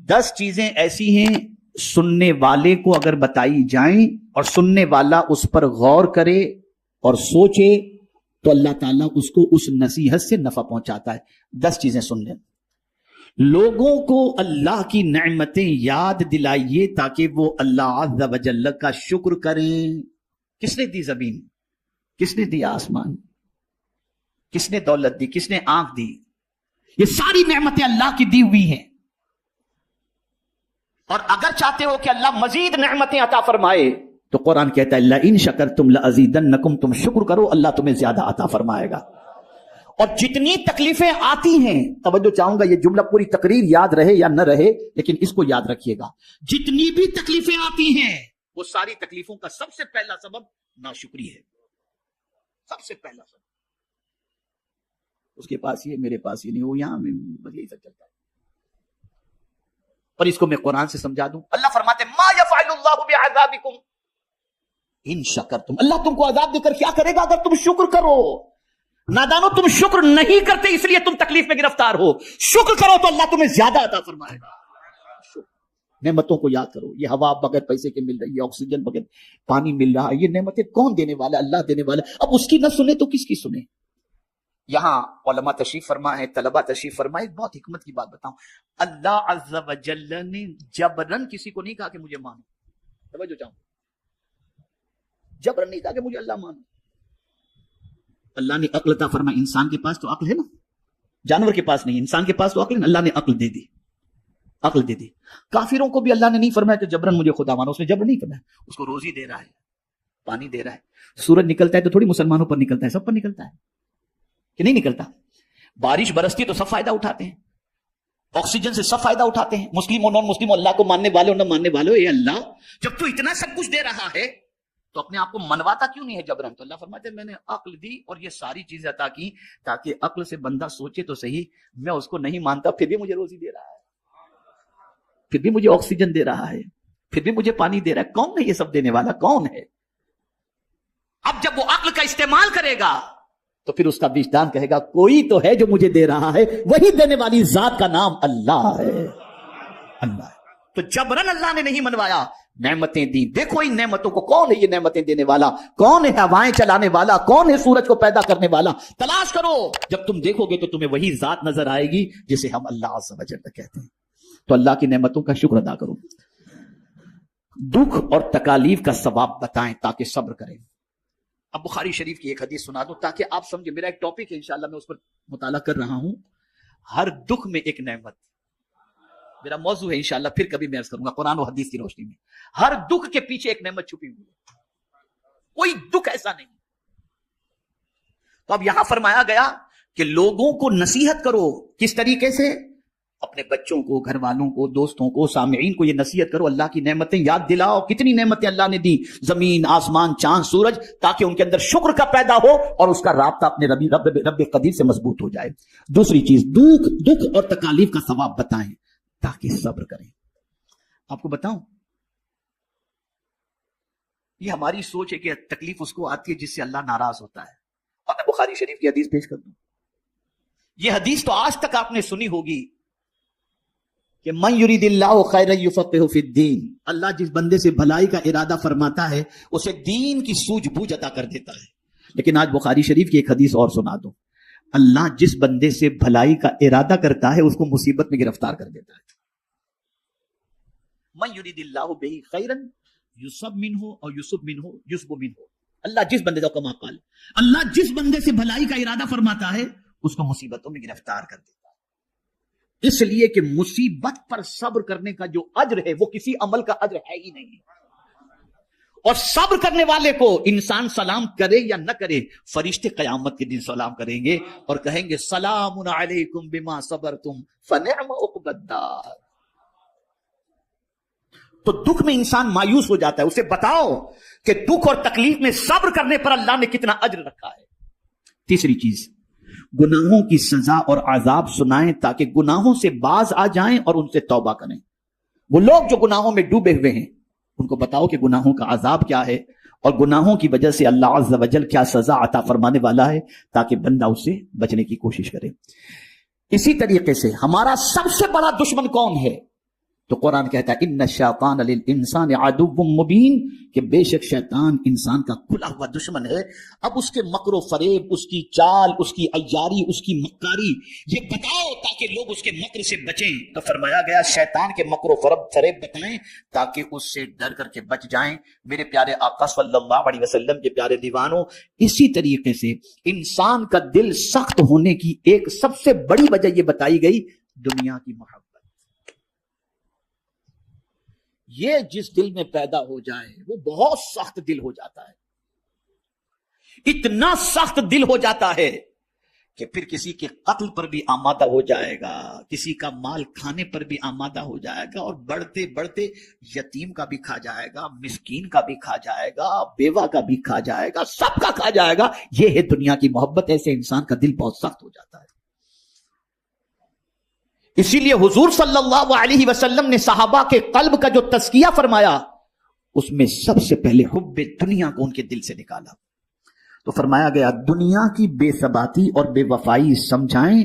10 چیزیں ایسی ہیں سننے والے کو اگر بتائی جائیں اور سننے والا اس پر غور کرے اور سوچے تو اللہ تعالیٰ اس کو اس نصیحت سے نفع پہنچاتا ہے. 10 چیزیں سن لیں. لوگوں کو اللہ کی نعمتیں یاد دلائیے تاکہ وہ اللہ عز و جل کا شکر کریں. کس نے دی زمین؟ کس نے دیا آسمان؟ کس نے دولت دی؟ کس نے آنکھ دی؟ یہ ساری نعمتیں اللہ کی دی ہوئی ہیں. اور اگر چاہتے ہو کہ اللہ مزید نعمتیں عطا فرمائے تو قرآن کہتا ہے لئن شکرتم لازیدنکم، تم شکر کرو اللہ تمہیں زیادہ عطا فرمائے گا. اور جتنی تکلیفیں آتی ہیں، توجہ چاہوں گا یہ جملہ پوری تقریر یاد رہے یا نہ رہے لیکن اس کو یاد رکھیے گا، جتنی بھی تکلیفیں آتی ہیں وہ ساری تکلیفوں کا سب سے پہلا سبب ناشکری ہے. سب سے پہلا سبب. اس کے پاس یہ، میرے پاس یہ نہیں، وہ یہاں میں بس یہی سب چلتا ہے. اور اس کو میں قرآن سے سمجھا دوں. اللہ فرماتے ہیں ما یفعل اللہ بعذابکم ان شکرتم، اللہ تم کو عذاب دے کر کیا کرے گا اگر تم شکر کرو. نادانو، تم شکر نہیں کرتے اس لیے تم تکلیف میں گرفتار ہو. شکر کرو تو اللہ تمہیں زیادہ عطا فرمائے گا. نعمتوں کو یاد کرو. یہ ہوا بغیر پیسے کے مل رہی ہے، آکسیجن بغیر پانی مل رہا ہے، یہ نعمتیں کون دینے والا؟ اللہ دینے والا. اب اس کی نہ سنے تو کس کی سنے؟ یہاں علماء تشریف فرما ہے، طلباء تشریف فرما. ایک بہت حکمت کی بات بتاؤں، اللہ عز و جل نے جبرن کسی کو نہیں کہا کہ مجھے مانو. توجہ چاہوں، جبرن نہیں کہا کہ مجھے اللہ مانو. اللہ نے عقل عطا فرمائی. انسان کے پاس تو عقل ہے نا، جانور کے پاس نہیں، انسان کے پاس تو عقل ہے. اللہ نے عقل دے دی، عقل دے دی. کافروں کو بھی اللہ نے نہیں فرمایا کہ جبرن مجھے خدا مانو. اس نے جبرن نہیں فرمایا، اس کو روزی دے رہا ہے، پانی دے رہا ہے. سورج نکلتا ہے تو تھوڑی مسلمانوں پر نکلتا ہے، سب پر نکلتا ہے کہ نہیں نکلتا؟ بارش برستی تو سب فائدہ اٹھاتے ہیں، آکسیجن سے سب فائدہ اٹھاتے ہیں، مسلم اور نان مسلم، اللہ کو ماننے والے اور نہ ماننے والے. اے اللہ، جب تو اتنا سب کچھ دے رہا ہے تو اپنے آپ کو منواتا کیوں نہیں ہے جبرن؟ تو اللہ فرماتے ہیں میں نے عقل دی اور یہ ساری چیزیں عطا کی تاکہ عقل سے بندہ سوچے تو صحیح، میں اس کو نہیں مانتا پھر بھی مجھے روزی دے رہا ہے، پھر بھی مجھے آکسیجن دے رہا ہے، پھر بھی مجھے پانی دے رہا ہے. کون ہے یہ سب دینے والا؟ کون ہے؟ اب جب وہ عقل کا استعمال کرے گا تو پھر اس کا وجدان کہے گا کوئی تو ہے جو مجھے دے رہا ہے، وہی دینے والی ذات کا نام اللہ ہے. اللہ ہے. تو جبرن اللہ نے نہیں منوایا، نعمتیں دی. دیکھو ان نعمتوں کو، کون ہے یہ نعمتیں دینے والا؟ کون ہے ہوائیں چلانے والا؟ کون ہے سورج کو پیدا کرنے والا؟ تلاش کرو. جب تم دیکھو گے تو تمہیں وہی ذات نظر آئے گی جسے ہم اللہ عز و جل کہتے ہیں. تو اللہ کی نعمتوں کا شکر ادا کرو. دکھ اور تکالیف کا ثواب بتائیں تاکہ صبر کریں. اب بخاری شریف کی ایک حدیث سنا دو تاکہ آپ سمجھیں. میرا ایک ٹاپک ہے انشاءاللہ، میں اس پر مطالعہ کر رہا ہوں. ہر دکھ میں ایک نعمت، میرا موضوع ہے انشاءاللہ، پھر کبھی میں عرض کروں گا قرآن و حدیث کی روشنی میں. ہر دکھ کے پیچھے ایک نعمت چھپی ہوئی ہے، کوئی دکھ ایسا نہیں. تو اب یہاں فرمایا گیا کہ لوگوں کو نصیحت کرو. کس طریقے سے؟ اپنے بچوں کو، گھر والوں کو، دوستوں کو، سامعین کو یہ نصیحت کرو، اللہ کی نعمتیں یاد دلاؤ. کتنی نعمتیں اللہ نے دی، زمین، آسمان، چاند، سورج، تاکہ ان کے اندر شکر کا پیدا ہو اور اس کا رابطہ اپنے رب قدیر سے مضبوط ہو جائے. دوسری چیز، دکھ اور تکالیف کا ثواب بتائیں تاکہ صبر کریں. آپ کو بتاؤں، یہ ہماری سوچ ہے کہ تکلیف اس کو آتی ہے جس سے اللہ ناراض ہوتا ہے. اور میں بخاری شریف کی حدیث پیش کر دوں. یہ حدیث تو آج تک آپ نے سنی ہوگی کہ من یرید اللہ خیرا یفقہہ فی الدین، اللہ جس بندے سے بھلائی کا ارادہ فرماتا ہے اسے دین کی سوجھ بوجھ عطا کر دیتا ہے. لیکن آج بخاری شریف کی ایک حدیث اور سنا دو. اللہ جس بندے سے بھلائی کا ارادہ کرتا ہے اس کو مصیبت میں گرفتار کر دیتا ہے. من یرید اللہ بہ خیرا یصب منہ اور یصب منہ یصب منہ. اللہ جس بندے کا، کما قال، اللہ جس بندے سے بھلائی کا ارادہ فرماتا ہے اس کو مصیبتوں میں گرفتار کر دیتا ہے. اس لیے کہ مصیبت پر صبر کرنے کا جو اجر ہے وہ کسی عمل کا اجر ہے ہی نہیں. اور صبر کرنے والے کو انسان سلام کرے یا نہ کرے، فرشتے قیامت کے دن سلام کریں گے اور کہیں گے سلام علیکم بما صبرتم فنعم عقبی الدار. تو دکھ میں انسان مایوس ہو جاتا ہے، اسے بتاؤ کہ دکھ اور تکلیف میں صبر کرنے پر اللہ نے کتنا اجر رکھا ہے. تیسری چیز، گناہوں کی سزا اور عذاب سنائیں تاکہ گناہوں سے باز آ جائیں اور ان سے توبہ کریں. وہ لوگ جو گناہوں میں ڈوبے ہوئے ہیں ان کو بتاؤ کہ گناہوں کا عذاب کیا ہے اور گناہوں کی وجہ سے اللہ عز و جل کیا سزا عطا فرمانے والا ہے تاکہ بندہ اس سے بچنے کی کوشش کرے. اسی طریقے سے ہمارا سب سے بڑا دشمن کون ہے؟ تو قرآن کہتا ہے ان الشیطان للانسان عدو مبین کہ بے شک شیطان انسان کا کھلا ہوا دشمن ہے. اب اس کے مکر و فریب، اس کی چال، اس کی عیاری، اس کی مکاری یہ بتاؤ تاکہ لوگ اس کے مکر سے بچیں. تو فرمایا گیا شیطان کے مکر و فریب بتائیں تاکہ اس سے ڈر کر کے بچ جائیں. میرے پیارے آقا صلی اللہ علیہ وسلم کے پیارے دیوانوں، اسی طریقے سے انسان کا دل سخت ہونے کی ایک سب سے بڑی وجہ یہ بتائی گئی دنیا کی محبت. یہ جس دل میں پیدا ہو جائے وہ بہت سخت دل ہو جاتا ہے، اتنا سخت دل ہو جاتا ہے کہ پھر کسی کے قتل پر بھی آمادہ ہو جائے گا، کسی کا مال کھانے پر بھی آمادہ ہو جائے گا، اور بڑھتے بڑھتے یتیم کا بھی کھا جائے گا، مسکین کا بھی کھا جائے گا، بیوہ کا بھی کھا جائے گا، سب کا کھا جائے گا. یہ ہے دنیا کی محبت. ایسے انسان کا دل بہت سخت ہو جاتا ہے. اسی لیے حضور صلی اللہ علیہ وسلم نے صحابہ کے قلب کا جو تزکیہ فرمایا اس میں سب سے پہلے حب دنیا کو ان کے دل سے نکالا. تو فرمایا گیا دنیا کی بے ثباتی اور بے وفائی سمجھائیں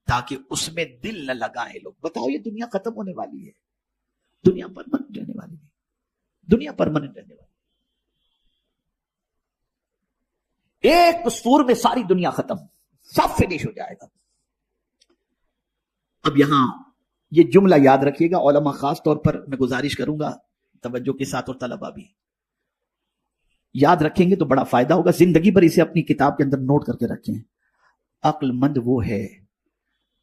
تاکہ اس میں دل نہ لگائیں لوگ. بتاؤ یہ دنیا ختم ہونے والی ہے، دنیا پرماننٹ رہنے والی ہے، دنیا پرماننٹ رہنے والی ہے. ایک سور میں ساری دنیا ختم، سب فنش ہو جائے گا. اب یہاں یہ جملہ یاد رکھیے گا، علماء خاص طور پر میں گزارش کروں گا توجہ کے ساتھ، اور طلبہ بھی یاد رکھیں گے تو بڑا فائدہ ہوگا. زندگی بھر اسے اپنی کتاب کے اندر نوٹ کر کے رکھیں. عقل مند وہ ہے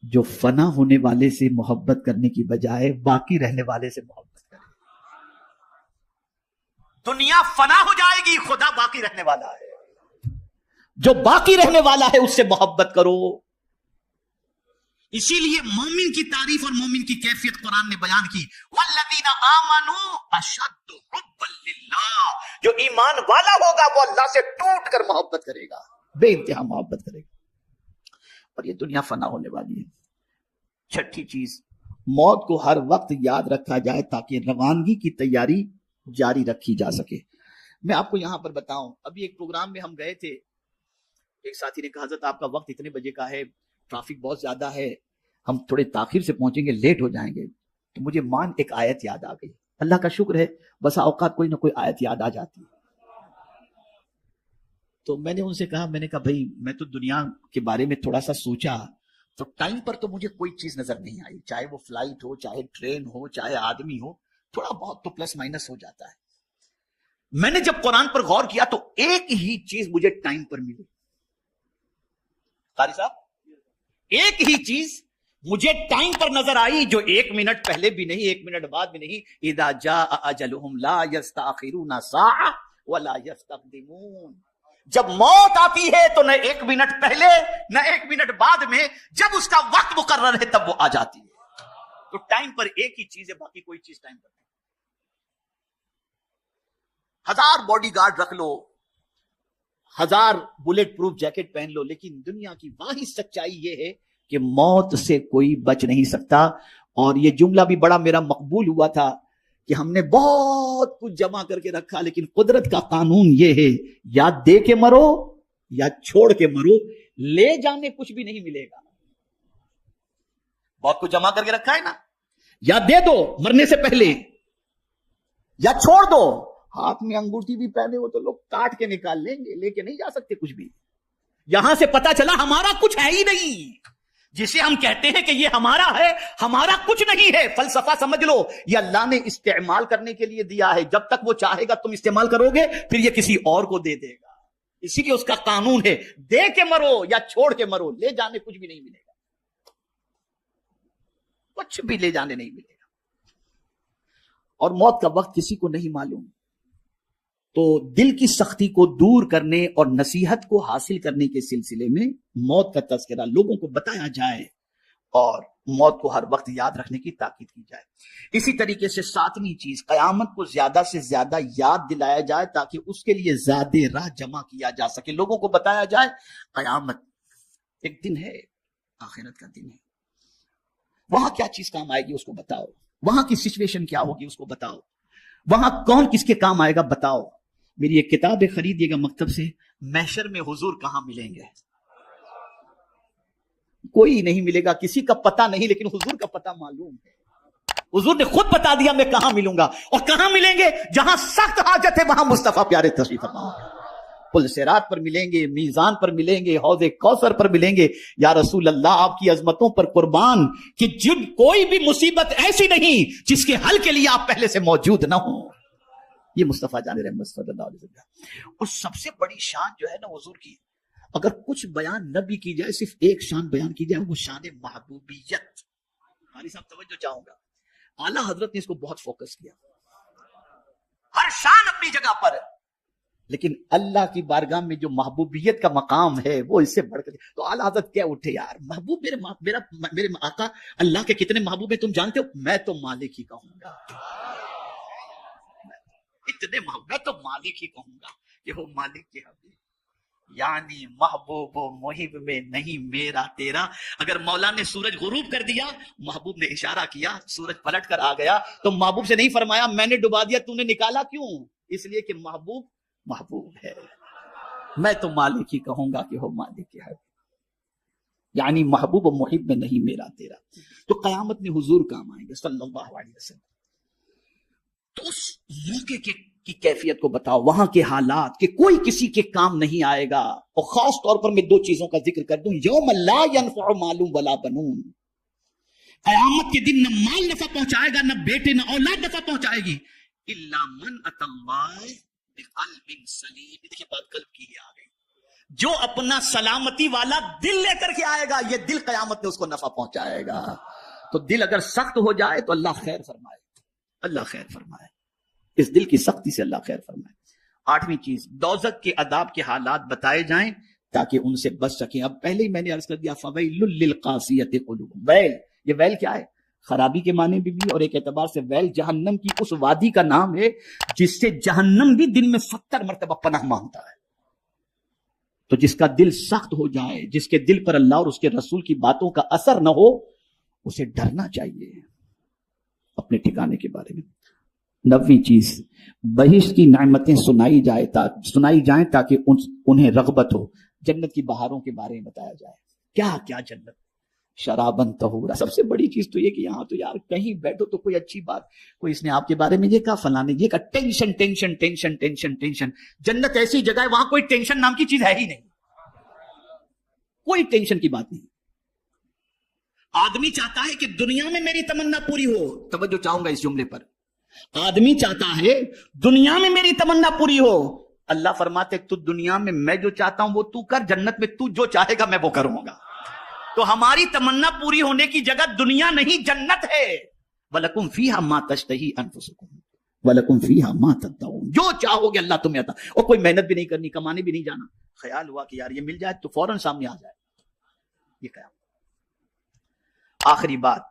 جو فنا ہونے والے سے محبت کرنے کی بجائے باقی رہنے والے سے محبت کرے. دنیا فنا ہو جائے گی، خدا باقی رہنے والا ہے. جو باقی رہنے والا ہے اس سے محبت کرو. اسی لیے مومن کی تعریف اور مومن کی کیفیت قرآن نے بیان کی. والذین آمنوا اشد حبا للہ، جو ایمان والا ہوگا وہ اللہ سے ٹوٹ کر محبت کرے گا، بے انتہا محبت کرے گا. اور یہ دنیا فنا ہونے والی ہے. چھٹی چیز، موت کو ہر وقت یاد رکھا جائے تاکہ روانگی کی تیاری جاری رکھی جا سکے. میں آپ کو یہاں پر بتاؤں، ابھی ایک پروگرام میں ہم گئے تھے، ایک ساتھی نے کہا حضرت آپ کا وقت اتنے بجے کا ہے، ٹریفک بہت زیادہ ہے، ہم تھوڑے تاخیر سے پہنچیں گے، لیٹ ہو جائیں گے. تو مجھے ایک آیت یاد آ گئی. اللہ کا شکر ہے بسا اوقات کوئی نہ کوئی آیت یاد آ جاتی ہے. تو میں نے ان سے کہا، میں نے کہا بھائی میں تو دنیا کے بارے میں تھوڑا سا سوچا تو ٹائم پر تو مجھے کوئی چیز نظر نہیں آئی، چاہے وہ فلائٹ ہو، چاہے ٹرین ہو، چاہے آدمی ہو، تھوڑا بہت تو پلس مائنس ہو جاتا ہے. میں نے جب قرآن پر غور کیا تو ایک ہی چیز مجھے ٹائم پر ملی. قاری صاحب، ایک ہی چیز مجھے ٹائم پر نظر آئی جو 1 منٹ پہلے بھی نہیں، 1 منٹ بعد بھی نہیں. اذا جاء اجلهم لا يستأخرون ساعة ولا يستقدمون. جب موت آتی ہے تو نہ 1 منٹ پہلے نہ 1 منٹ بعد میں، جب اس کا وقت مقرر ہے تب وہ آ جاتی ہے. تو ٹائم پر ایک ہی چیز ہے، باقی کوئی چیز ٹائم پر نہیں. 1000 باڈی گارڈ رکھ لو، 1000 بلیٹ پروف جیکٹ پہن لو، لیکن دنیا کی واحد سچائی یہ ہے کہ موت سے کوئی بچ نہیں سکتا. اور یہ جملہ بھی بڑا میرا مقبول ہوا تھا کہ ہم نے بہت کچھ جمع کر کے رکھا، لیکن قدرت کا قانون یہ ہے یا دے کے مرو یا چھوڑ کے مرو، لے جانے کچھ بھی نہیں ملے گا. بہت کچھ جمع کر کے رکھا ہے نا، یا دے دو مرنے سے پہلے یا چھوڑ دو. ہاتھ میں انگوٹھی بھی پہنے ہو تو لوگ کاٹ کے نکال لیں گے، لے کے نہیں جا سکتے کچھ بھی. یہاں سے پتا چلا ہمارا کچھ ہے ہی نہیں. جسے ہم کہتے ہیں کہ یہ ہمارا ہے، ہمارا کچھ نہیں ہے. فلسفہ سمجھ لو، یہ اللہ نے استعمال کرنے کے لیے دیا ہے. جب تک وہ چاہے گا تم استعمال کرو گے، پھر یہ کسی اور کو دے دے گا. اسی لیے اس کا قانون ہے دے کے مرو یا چھوڑ کے مرو، لے جانے کچھ بھی نہیں ملے گا، کچھ بھی لے جانے نہیں ملے گا. اور موت کا وقت کسی کو نہیں معلوم. تو دل کی سختی کو دور کرنے اور نصیحت کو حاصل کرنے کے سلسلے میں موت کا تذکرہ لوگوں کو بتایا جائے اور موت کو ہر وقت یاد رکھنے کی تاکید کی جائے. اسی طریقے سے 7ویں چیز، قیامت کو زیادہ سے زیادہ یاد دلایا جائے تاکہ اس کے لیے زیادہ راہ جمع کیا جا سکے. لوگوں کو بتایا جائے قیامت ایک دن ہے، آخرت کا دن ہے، وہاں کیا چیز کام آئے گی اس کو بتاؤ، وہاں کی سچویشن کیا ہوگی اس کو بتاؤ، وہاں کون کس کے کام آئے گا بتاؤ. میری ایک کتاب خریدیے گا مکتب سے، محشر میں حضور کہاں ملیں گے. کوئی نہیں ملے گا، کسی کا پتہ نہیں، لیکن حضور کا پتہ معلوم ہے. حضور نے خود بتا دیا میں کہاں ملوں گا، اور کہاں ملیں گے؟ جہاں سخت حاجت ہے وہاں مصطفیٰ پیارے تشریف فرما گے۔ پل صراط پر ملیں گے، میزان پر ملیں گے، حوض کوثر پر ملیں گے۔ یا رسول اللہ آپ کی عظمتوں پر قربان کہ جن کوئی بھی مصیبت ایسی نہیں جس کے حل کے لیے آپ پہلے سے موجود نہ ہوں۔ یہ مصطفیٰ جان رحمت صلی اللہ علیہ وسلم۔ اور سب سے بڑی شان جو ہے نا حضور کی، اگر کچھ بیان نہ بھی کی جائے، صرف ایک شان بیان کی جائے، وہ شان محبوبیت۔ ہماری صاحب توجہ چاہوں گا، اعلیٰ حضرت نے اس کو بہت فوکس کیا، ہر شان اپنی جگہ پر، لیکن اللہ کی بارگاہ میں جو محبوبیت کا مقام ہے وہ اس سے بڑھ کر، تو اعلیٰ حضرت کیا اٹھے یار، محبوب میرے آقا اللہ کے کتنے محبوب ہیں تم جانتے ہو؟ میں تو مالک ہی کہوں گا، اتنے محبوب، میں تو مالک ہی کہوں گا کہ وہ مالک کے حبیب، یعنی محبوب و محب میں نہیں میرا تیرا۔ اگر مولا نے سورج غروب کر دیا، محبوب نے اشارہ کیا، سورج پلٹ کر آ گیا، تو محبوب سے نہیں فرمایا میں نے ڈبا دیا تو نے نکالا کیوں؟ اس لیے کہ محبوب محبوب ہے، میں تو مالک ہی کہوں گا کہ وہ مالک ہے، یعنی محبوب و محب میں نہیں میرا تیرا۔ تو قیامت میں حضور کام آئیں گے صلی اللہ علیہ وسلم۔ تو اس موقع کی کیفیت کو بتاؤ، وہاں کے حالات کہ کوئی کسی کے کام نہیں آئے گا۔ اور خاص طور پر میں دو چیزوں کا ذکر کر دوں، یوم لا ينفع مال ولا بنون، قیامت کے دن نہ مال نفع پہنچائے گا، نہ بیٹے نہ اولاد نفع پہنچائے گی، الا من اتى الله بقلب سلیم۔ دیکھیے بات قلب کی آ گئی، جو اپنا سلامتی والا دل لے کر کے آئے گا، یہ دل قیامت میں اس کو نفع پہنچائے گا۔ تو دل اگر سخت ہو جائے تو اللہ خیر فرمائے، اللہ خیر فرمائے، اس دل کی سختی سے اللہ خیر فرمائے۔ آٹھویں چیز، دوزخ کے عذاب کے حالات بتائے جائیں تاکہ ان سے بچ سکیں۔ اب پہلے ہی میں نے عرض کر دیا فویل للقاسیۃ قلوبہم، ویل، یہ ویل کیا ہے؟ خرابی کے معنی بھی، اور ایک اعتبار سے ویل جہنم کی اس وادی کا نام ہے جس سے جہنم بھی دن میں 70 مرتبہ پناہ مانگتا ہے۔ تو جس کا دل سخت ہو جائے، جس کے دل پر اللہ اور اس کے رسول کی باتوں کا اثر نہ ہو، اسے ڈرنا چاہیے اپنے ٹھکانے کے بارے میں۔ 9ویں چیز، بہشت کی نعمتیں سنائی جائیں تاکہ انہیں رغبت ہو۔ جنت کی بہاروں کے بارے میں بتایا جائے، کیا کیا جنت، شرابن طہورا۔ سب سے بڑی چیز تو یہ کہ یہاں تو یار کہیں بیٹھو تو کوئی اچھی بات، کوئی اس نے آپ کے بارے میں یہ کہا، فلاں نے یہ کہا، tension tension tension tension tension. جنت ایسی جگہ ہے وہاں کوئی ٹینشن نام کی چیز ہے ہی نہیں، کوئی ٹینشن کی بات نہیں۔ آدمی چاہتا ہے کہ دنیا میں میری تمنا پوری ہو، توجہ چاہوں گا اس جملے پر، آدمی چاہتا ہے دنیا میں میری تمنا پوری ہو، اللہ فرماتے تو دنیا میں جو چاہتا ہوں وہ تو کر، جنت میں تو جو چاہے گا میں وہ کروں گا۔ تو ہماری تمنا پوری ہونے کی جگہ دنیا نہیں جنت ہے۔ وَلَكُمْ فِيهَا مَا تَشْتَهِي أَنفُسُكُمْ وَلَكُمْ فِيهَا مَا تَدَّعُونَ، جو چاہو گے اللہ تمہیں عطا، اور کوئی محنت بھی نہیں کرنی، کمانے بھی نہیں جانا، خیال ہوا کہ یار یہ مل جائے تو فوراً سامنے آ جائے، یہ قیامت۔ آخری بات،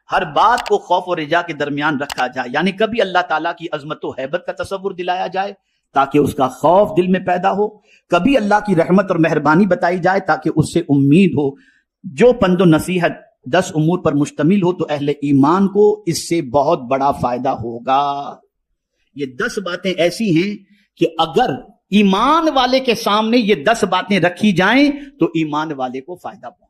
ہر بات کو خوف و رجا کے درمیان رکھا جائے، یعنی کبھی اللہ تعالیٰ کی عظمت و ہیبت کا تصور دلایا جائے تاکہ اس کا خوف دل میں پیدا ہو، کبھی اللہ کی رحمت اور مہربانی بتائی جائے تاکہ اس سے امید ہو۔ جو پند و نصیحت 10 امور پر مشتمل ہو تو اہل ایمان کو اس سے بہت بڑا فائدہ ہوگا۔ یہ 10 باتیں ایسی ہیں کہ اگر ایمان والے کے سامنے یہ 10 باتیں رکھی جائیں تو ایمان والے کو فائدہ پہنچے۔